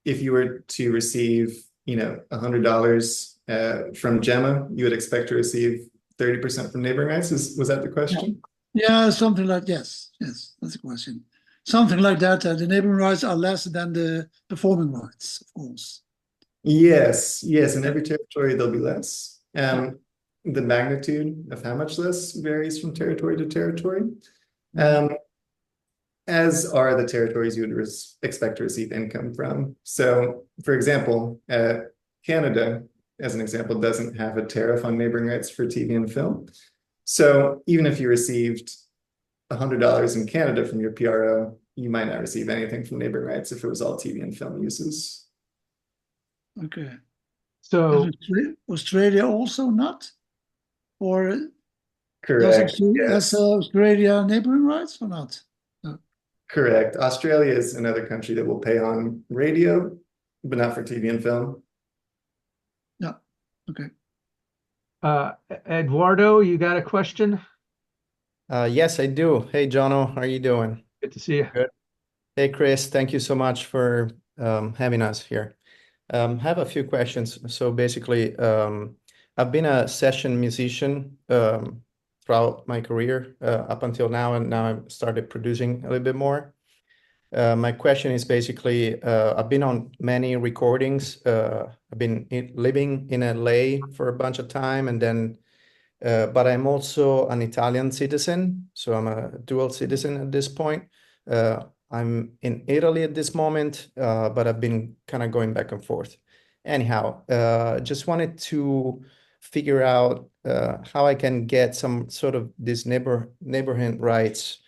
if you were to receive, $100 from Gemma, you would expect to receive 30% from neighboring rights? Was that the question? Yeah, something like yes, that's the question. Something like that. The neighboring rights are less than the performing rights, of course. Yes, in every territory there'll be less. The magnitude of how much less varies from territory to territory. As are the territories you would expect to receive income from. So, for example, Canada, as an example, doesn't have a tariff on neighboring rights for TV and film. So even if you received $100 in Canada from your PRO, you might not receive anything from neighboring rights if it was all TV and film uses. Okay. So Australia also not? Or Correct. has Australia neighboring rights or not? No. Correct. Australia is another country that will pay on radio, but not for TV and film. No. Okay. Eduardo, you got a question? Yes, I do. Hey, Jono, how are you doing? Good to see you. Good. Hey, Chris, thank you so much for having us here. Have a few questions. So basically, I've been a session musician throughout my career up until now, and now I've started producing a little bit more. My question is basically, I've been on many recordings. I've been living in LA for a bunch of time, and then, but I'm also an Italian citizen, so I'm a dual citizen at this point. I'm in Italy at this moment, but I've been kind of going back and forth. Anyhow, just wanted to figure out how I can get some sort of this neighborhood rights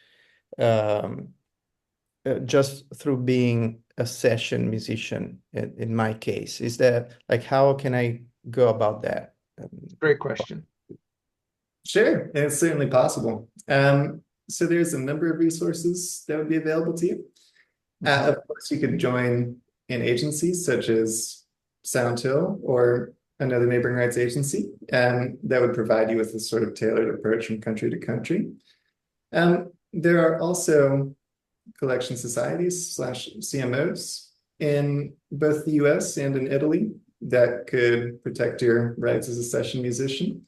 just through being a session musician in my case. Is that like, how can I go about that? Great question. Sure, and it's certainly possible. So there's a number of resources that would be available to you. Of course, you could join an agency such as Sound Hill or another neighboring rights agency, that would provide you with a sort of tailored approach from country to country. There are also collection societies / CMOs in both the US and in Italy that could protect your rights as a session musician.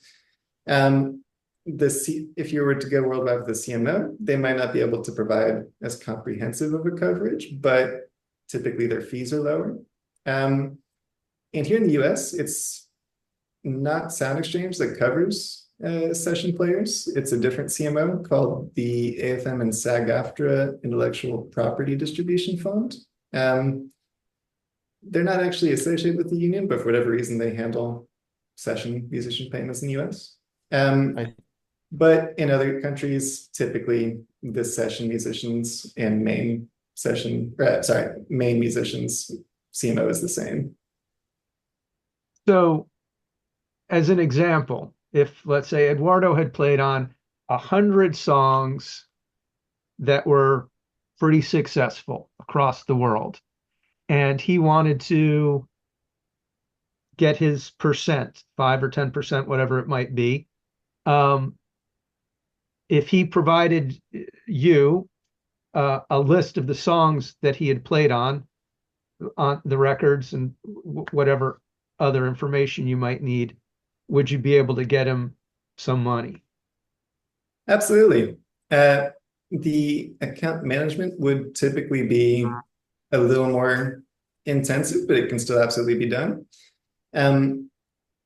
If you were to go worldwide with the CMO, they might not be able to provide as comprehensive of a coverage, but typically their fees are lower. And here in the US, it's not Sound Exchange that covers session players. It's a different CMO called the AFM and SAG-AFTRA Intellectual Property Distribution Fund. They're not actually associated with the union, but for whatever reason, they handle session musician payments in the US. But in other countries, typically the session musicians and main musicians CMO is the same. So as an example, if let's say Eduardo had played on 100 songs that were pretty successful across the world, and he wanted to get his percent, 5 or 10%, whatever it might be, if he provided you a list of the songs that he had played on the records and whatever other information you might need, would you be able to get him some money? Absolutely. The account management would typically be a little more intensive, but it can still absolutely be done.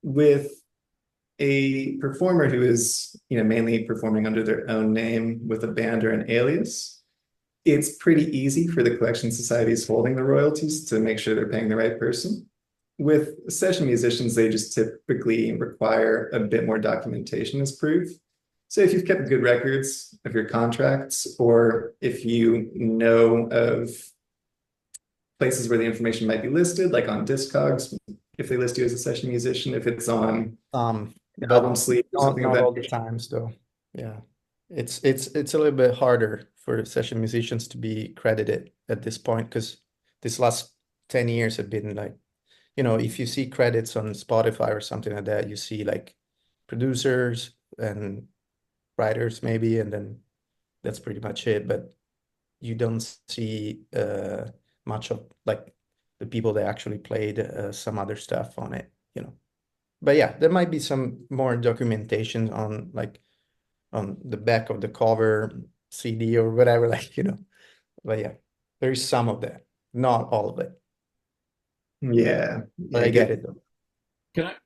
With a performer who is, mainly performing under their own name with a band or an alias, it's pretty easy for the collection societies holding the royalties to make sure they're paying the right person. With session musicians, they just typically require a bit more documentation as proof. So if you've kept good records of your contracts, or if you know of places where the information might be listed, like on Discogs, if they list you as a session musician, if it's on but album sleeve or something of not that all the nature. times though. Yeah. It's a little bit harder for session musicians to be credited at this point, because this last 10 years have been like, if you see credits on Spotify or something like that, you see like producers and writers maybe, and then that's pretty much it. But you don't see much of like the people that actually played some other stuff on it. But yeah, there might be some more documentation on like on the back of the cover CD or whatever, But yeah, there is some of that, not all of it. Yeah, But I get it though.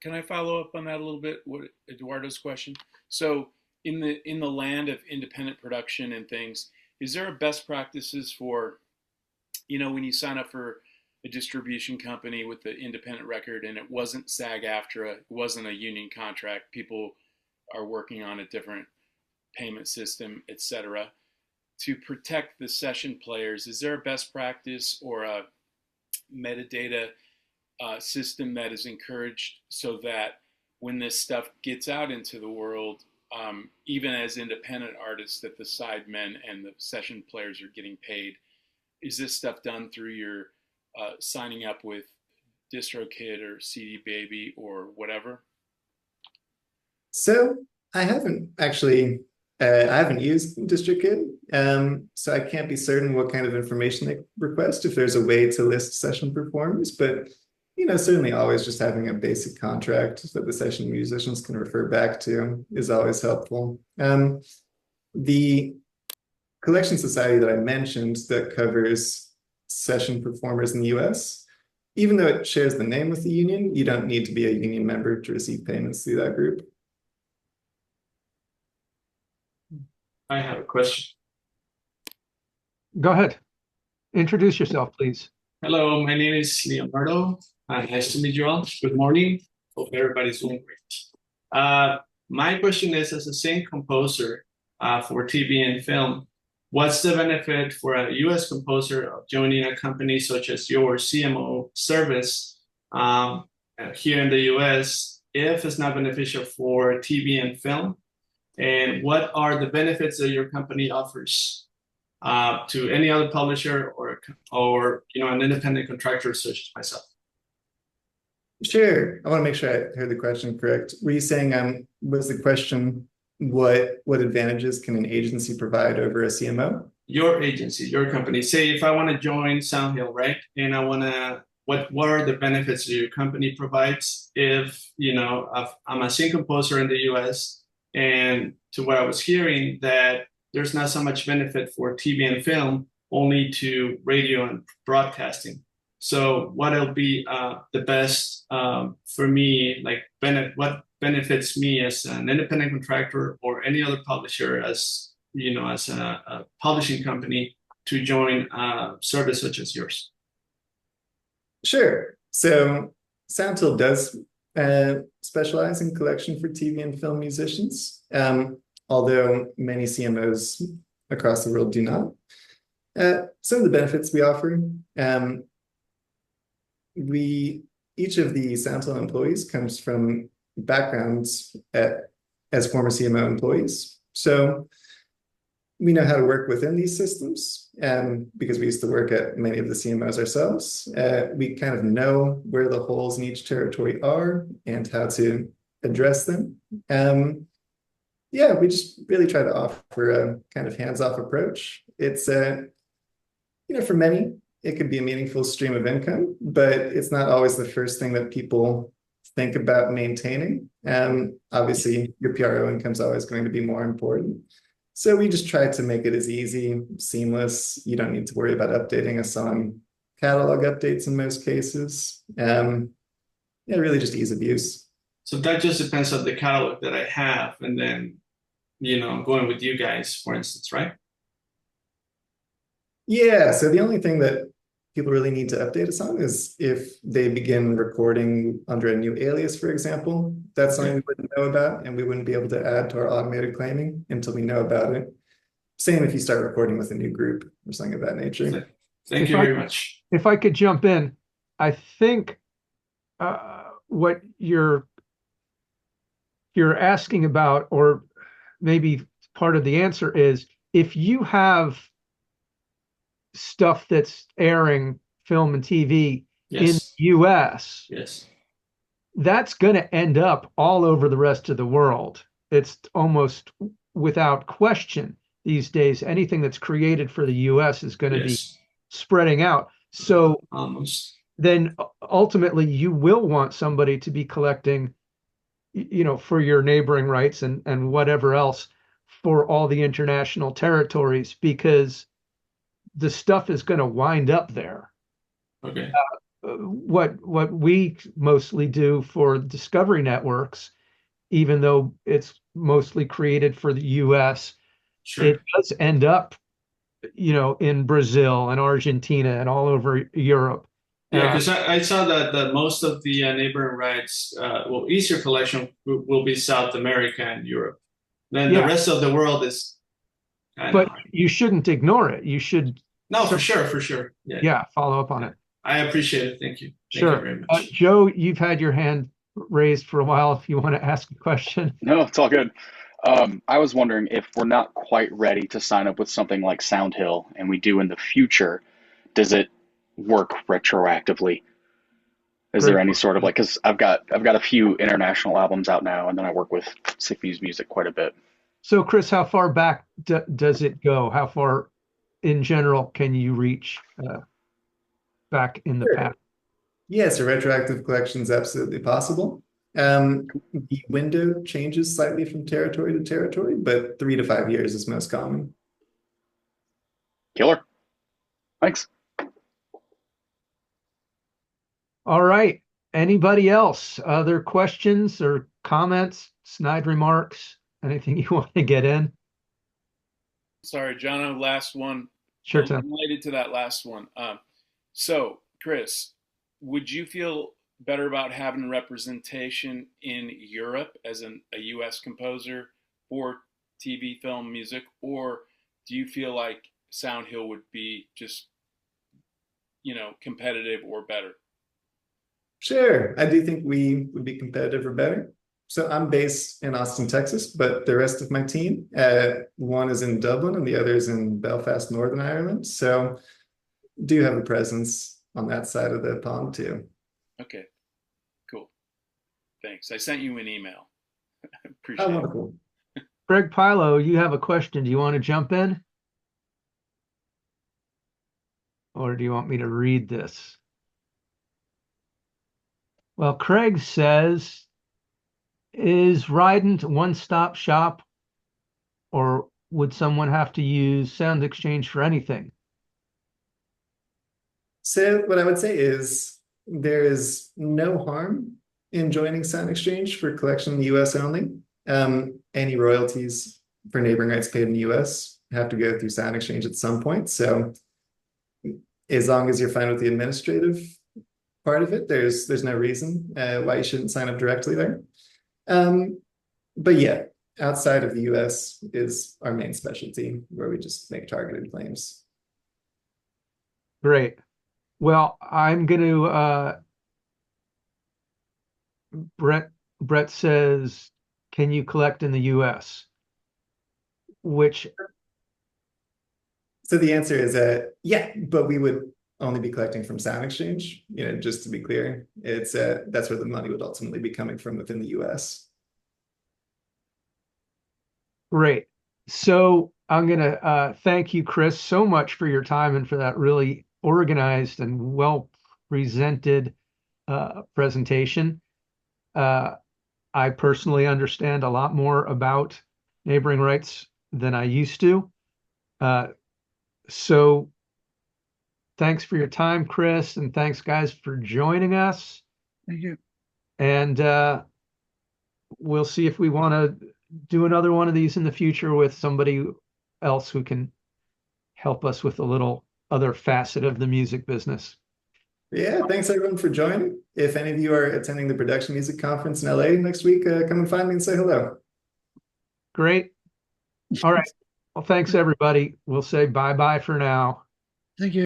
Can I follow up on that a little bit? What Eduardo's question? So in the land of independent production and things, is there a best practices for, when you sign up for a distribution company with the independent record and it wasn't SAG-AFTRA, it wasn't a union contract, people are working on a different payment system, etc. To protect the session players, is there a best practice or a metadata system that is encouraged so that when this stuff gets out into the world, even as independent artists, that the sidemen and the session players are getting paid? Is this stuff done through your signing up with DistroKid or CD Baby or whatever? So I haven't actually, I haven't used DistroKid, so I can't be certain what kind of information they request, if there's a way to list session performers, but certainly always just having a basic contract that the session musicians can refer back to is always helpful. The collection society that I mentioned that covers session performers in the US, even though it shares the name with the union, you don't need to be a union member to receive payments through that group. I have a question. Go ahead. Introduce yourself, please. Hello, my name is Leonardo. Nice to meet you all. Good morning. Hope everybody's doing great. My question is, as a sync composer for TV and film, what's the benefit for a US composer of joining a company such as your CMO service here in the US if it's not beneficial for TV and film? And what are the benefits that your company offers to any other publisher or an independent contractor such as myself? Sure. I want to make sure I heard the question correct. Were you saying, was the question, what advantages can an agency provide over a CMO? Your agency, your company. Say if I want to join Soundhill, right? And I want to, what are the benefits that your company provides if, I'm a sync composer in the US, and to what I was hearing that there's not so much benefit for TV and film, only to radio and broadcasting. So what'll be the best for me, like what benefits me as an independent contractor or any other publisher as a publishing company to join a service such as yours? Sure. So Soundhill does specialize in collection for TV and film musicians, although many CMOs across the world do not. Some of the benefits we offer, each of the Soundhill employees comes from backgrounds as former CMO employees. So we know how to work within these systems, because we used to work at many of the CMOs ourselves. We kind of know where the holes in each territory are and how to address them. We just really try to offer a kind of hands-off approach. It's, for many, it could be a meaningful stream of income, but it's not always the first thing that people think about maintaining. Obviously, your PRO income is always going to be more important. So we just try to make it as easy, seamless. You don't need to worry about updating us on catalog updates in most cases. Yeah, really just ease of use. So that just depends on the catalog that I have, and then going with you guys, for instance, right? Yeah, so the only thing that people really need to update us on is if they begin recording under a new alias, for example. That's something we wouldn't know about, and we wouldn't be able to add to our automated claiming until we know about it. Same if you start recording with a new group or something of that nature. Thank you very much. If I could jump in, I think what you're asking about, or maybe part of the answer is, if you have stuff that's airing film and TV in the Yes. US, Yes. that's going to end up all over the rest of the world. It's almost without question these days. Anything that's created for the US is going to be Yes. spreading out. So Almost. then ultimately you will want somebody to be collecting, for your neighboring rights and whatever else for all the international territories, because the stuff is going to wind up there. Okay. What we mostly do for Discovery Networks, even though it's mostly created for the US, Sure. it does end up, in Brazil and Argentina and all over Europe. Yeah, because I saw that most of the neighboring rights, easier collection will be South America and Europe. Then the rest of the world is but you shouldn't ignore it. You should. No, for sure. Yeah, follow up on it. I appreciate it. Thank you. Sure. Thank you very much. Joe, you've had your hand raised for a while. If you want to ask a question. No, it's all good. I was wondering if we're not quite ready to sign up with something like Soundhill and we do in the future, does it work retroactively? Is there any sort of because I've got a few international albums out now, and then I work with Sick Muse music quite a bit. So, Chris, how far back does it go? How far, in general, can you reach back in the past? Yes, a retroactive collection is absolutely possible. The window changes slightly from territory to territory, but 3 to 5 years is most common. Killer. Thanks. All right. Anybody else? Other questions or comments, snide remarks, anything you want to get in? Sorry, Jono, last one. Sure, Tim. Related to that last one. So, Chris, would you feel better about having representation in Europe as a U.S. composer for TV, film, music, or do you feel like Soundhill would be just, competitive or better? Sure, I do think we would be competitive or better. So I'm based in Austin, Texas, but the rest of my team, one is in Dublin and the other is in Belfast, Northern Ireland. So do have a presence on that side of the pond too. Okay, cool. Thanks. I sent you an email. Appreciate it. Wonderful. Greg Pilo, you have a question. Do you want to jump in? Or do you want me to read this? Well, Craig says, is Rident a one-stop shop, or would someone have to use Sound Exchange for anything? So what I would say is there is no harm in joining Sound Exchange for collection in the US only. Any royalties for neighboring rights paid in the US have to go through Sound Exchange at some point. So as long as you're fine with the administrative part of it, there's no reason why you shouldn't sign up directly there. But yeah, outside of the US is our main specialty, where we just make targeted claims. Great. Well, I'm going to, Brett says, can you collect in the US? So the answer is yeah, but we would only be collecting from Sound Exchange, just to be clear. It's that's where the money would ultimately be coming from within the US. Great. So I'm going to thank you, Chris, so much for your time and for that really organized and well presented presentation. I personally understand a lot more about neighboring rights than I used to. So thanks for your time, Chris, and thanks, guys, for joining us. Thank you. And we'll see if we want to do another one of these in the future with somebody else who can help us with a little other facet of the music business. Yeah, thanks everyone for joining. If any of you are attending the Production Music Conference in LA next week, come and find me and say hello. Great. All right. Well, thanks everybody. We'll say bye-bye for now. Thank you.